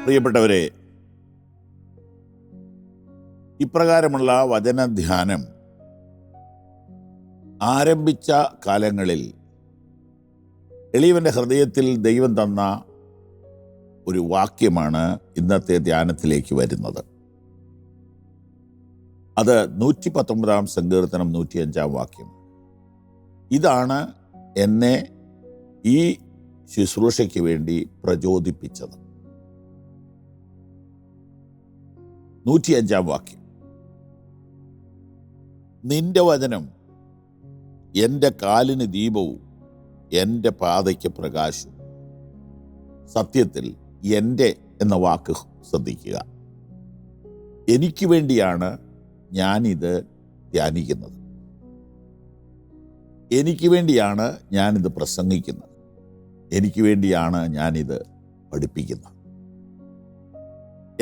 പ്രിയപ്പെട്ടവരെ, ഇപ്രകാരമുള്ള വചനധ്യാനം ആരംഭിച്ച കാലങ്ങളിൽ എളിയവൻ്റെ ഹൃദയത്തിൽ ദൈവം തന്ന ഒരു വാക്യമാണ് ഇന്നത്തെ ധ്യാനത്തിലേക്ക് വരുന്നത്. അത് 119 സങ്കീർത്തനം 105 വാക്യം. ഇതാണ് എന്നെ ഈ ശുശ്രൂഷയ്ക്ക് വേണ്ടി പ്രചോദിപ്പിച്ചത്. 105 വാക്യം: നിന്റെ വചനം എൻ്റെ കാലിന് ദീപവും എൻ്റെ പാതയ്ക്ക് പ്രകാശവും. സത്യത്തിൽ എൻ്റെ എന്ന വാക്ക് ശ്രദ്ധിക്കുക. എനിക്ക് വേണ്ടിയാണ് ഞാനിത് ധ്യാനിക്കുന്നത്, എനിക്ക് വേണ്ടിയാണ് ഞാനിത് പ്രസംഗിക്കുന്നത്, എനിക്ക് വേണ്ടിയാണ് ഞാനിത് പഠിപ്പിക്കുന്നത്.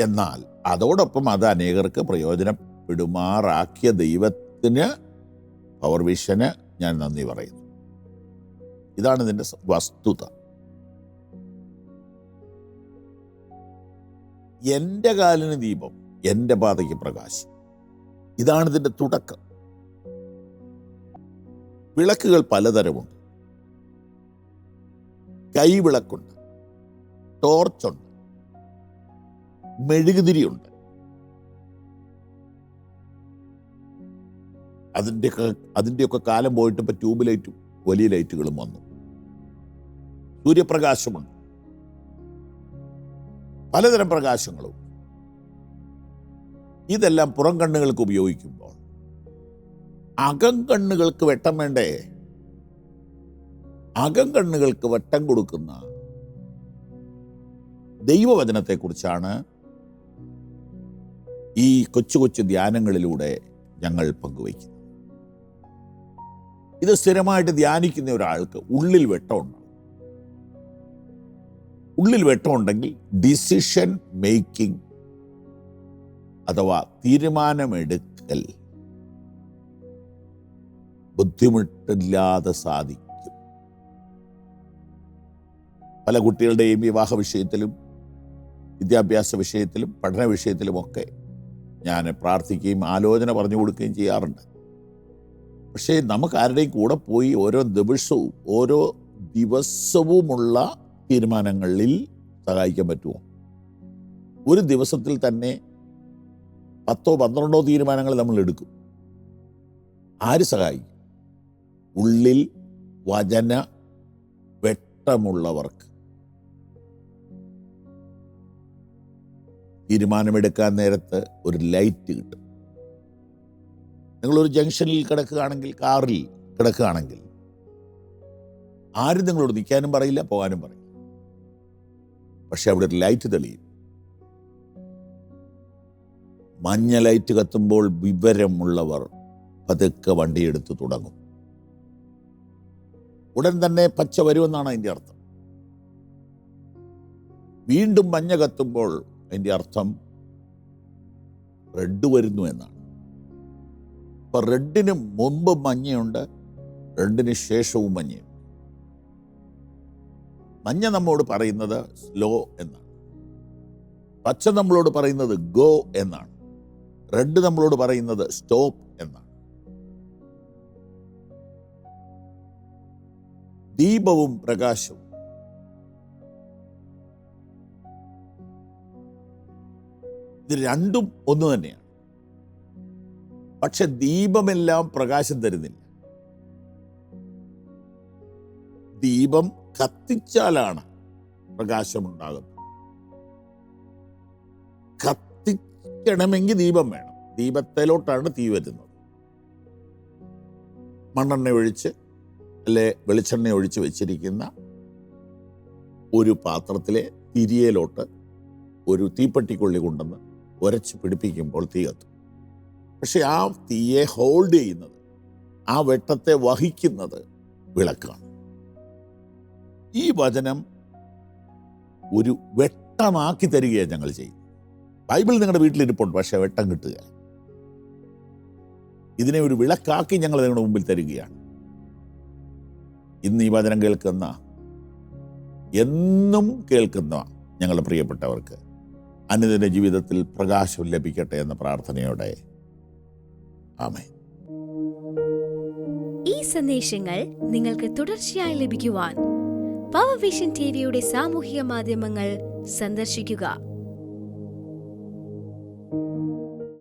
എന്നാൽ അതോടൊപ്പം അത് അനേകർക്ക് പ്രയോജനപ്പെടുമാറാക്കിയ ദൈവത്തിന്, പവർ വിഷന് ഞാൻ നന്ദി പറയുന്നു. ഇതാണ് ഇതിൻ്റെ വസ്തുത. എൻ്റെ കാലിന് ദീപം, എൻ്റെ പാതയ്ക്ക് പ്രകാശം. ഇതാണ് ഇതിൻ്റെ തുടക്കം. വിളക്കുകൾ പലതരമുണ്ട്. കൈവിളക്കുണ്ട്, ടോർച്ചുണ്ട്, മെഴുകുതിരിയുണ്ട്. അതിൻ്റെയൊക്കെ കാലം പോയിട്ട് ഇപ്പോൾ ട്യൂബ് ലൈറ്റും വലിയ ലൈറ്റുകളും വന്നു. സൂര്യപ്രകാശമുണ്ട്, പലതരം പ്രകാശങ്ങളും. ഇതെല്ലാം പുറം കണ്ണുകൾക്ക് ഉപയോഗിക്കുമ്പോൾ അകം കണ്ണുകൾക്ക് വെട്ടം വേണ്ടേ? അകം കണ്ണുകൾക്ക് വെട്ടം കൊടുക്കുന്ന ദൈവവചനത്തെക്കുറിച്ചാണ് ഈ കൊച്ചു കൊച്ചു ധ്യാനങ്ങളിലൂടെ ഞങ്ങൾ പങ്കുവയ്ക്കുന്നത്. ഇത് സ്ഥിരമായിട്ട് ധ്യാനിക്കുന്ന ഒരാൾക്ക് ഉള്ളിൽ വെട്ടമുണ്ടാവും. ഉള്ളിൽ വെട്ടമുണ്ടെങ്കിൽ ഡിസിഷൻ മേക്കിംഗ് അഥവാ തീരുമാനമെടുക്കൽ ബുദ്ധിമുട്ടില്ലാതെ സാധിക്കും. പല കുട്ടികളുടെയും വിവാഹ വിഷയത്തിലും വിദ്യാഭ്യാസ വിഷയത്തിലും പഠന വിഷയത്തിലുമൊക്കെ ഞാൻ പ്രാർത്ഥിക്കുകയും ആലോചന പറഞ്ഞു കൊടുക്കുകയും ചെയ്യാറുണ്ട്. പക്ഷേ നമുക്ക് ആരുടെയും കൂടെ പോയി ഓരോ ദിവസവുമുള്ള തീരുമാനങ്ങളിൽ സഹായിക്കാൻ പറ്റുമോ? ഒരു ദിവസത്തിൽ തന്നെ 10-12 തീരുമാനങ്ങൾ നമ്മൾ എടുക്കും. ആര് സഹായിക്കും? ഉള്ളിൽ വചന വെട്ടമുള്ളവർക്ക്. തീരുമാനമെടുക്കാൻ നേരത്ത് ഒരു ലൈറ്റ് കിട്ടും. നിങ്ങളൊരു ജംഗ്ഷനിൽ കിടക്കുകയാണെങ്കിൽ, കാറിൽ കിടക്കുകയാണെങ്കിൽ, ആരും നിങ്ങളോട് നിൽക്കാനും പറയില്ല, പോകാനും പറയില്ല. പക്ഷെ അവിടെ ഒരു ലൈറ്റ് തെളിയും. മഞ്ഞ ലൈറ്റ് കത്തുമ്പോൾ വിവരമുള്ളവർ പതുക്കെ വണ്ടിയെടുത്ത് തുടങ്ങും. ഉടൻ തന്നെ പച്ച വരുമെന്നാണ് അതിൻ്റെ അർത്ഥം. വീണ്ടും മഞ്ഞ കത്തുമ്പോൾ അതിൻ്റെ അർത്ഥം റെഡ് വരുന്നു എന്നാണ്. അപ്പൊ റെഡിന് മുമ്പ് മഞ്ഞയുണ്ട്, റെഡിന് ശേഷവും മഞ്ഞയുണ്ട്. മഞ്ഞ നമ്മോട് പറയുന്നത് സ്ലോ എന്നാണ്, പച്ച നമ്മളോട് പറയുന്നത് ഗോ എന്നാണ്, റെഡ് നമ്മളോട് പറയുന്നത് സ്റ്റോപ്പ് എന്നാണ്. ദീപവും പ്രകാശവും ഇത് രണ്ടും ഒന്ന് തന്നെയാണ്. പക്ഷെ ദീപമെല്ലാം പ്രകാശം തരുന്നില്ല. ദീപം കത്തിച്ചാലാണ് പ്രകാശമുണ്ടാകുന്നത്. കത്തിക്കണമെങ്കിൽ ദീപം വേണം. ദീപത്തിലോട്ടാണ് തീ വരുന്നത്. മണ്ണെണ്ണ ഒഴിച്ച് അല്ലെ വെളിച്ചെണ്ണ ഒഴിച്ച് വെച്ചിരിക്കുന്ന ഒരു പാത്രത്തിലെ തിരിയലോട്ട് ഒരു തീപ്പെട്ടിക്കൊള്ളി കൊണ്ടുവന്ന് ഉരച്ച് പിടിപ്പിക്കുമ്പോൾ തീ കത്തും. പക്ഷെ ആ തീയെ ഹോൾഡ് ചെയ്യുന്നത്, ആ വെട്ടത്തെ വഹിക്കുന്നത് വിളക്കാണ്. ഈ വചനം ഒരു വെട്ടമാക്കി തരികയാണ് ഞങ്ങൾ ചെയ്യുന്നത്. ബൈബിൾ നിങ്ങളുടെ വീട്ടിലിരിപ്പുണ്ട്, പക്ഷെ വെട്ടം കിട്ടുക. ഇതിനെ ഒരു വിളക്കാക്കി ഞങ്ങൾ നിങ്ങളുടെ മുമ്പിൽ തരികയാണ്. ഇന്ന് ഈ വചനം കേൾക്കുന്ന, എന്നും കേൾക്കുന്ന ഞങ്ങളുടെ പ്രിയപ്പെട്ടവർക്ക് അനുദിന ജീവിതത്തിൽ പ്രകാശം ലഭിക്കട്ടെ എന്ന പ്രാർത്ഥനയോടെ ആമേൻ. ഈ സന്ദേശങ്ങൾ നിങ്ങൾക്ക് തുടർച്ചയായി ലഭിക്കുവാൻ പവർ വിഷൻ ടിവിയുടെ സാമൂഹിക മാധ്യമങ്ങൾ സന്ദർശിക്കുക.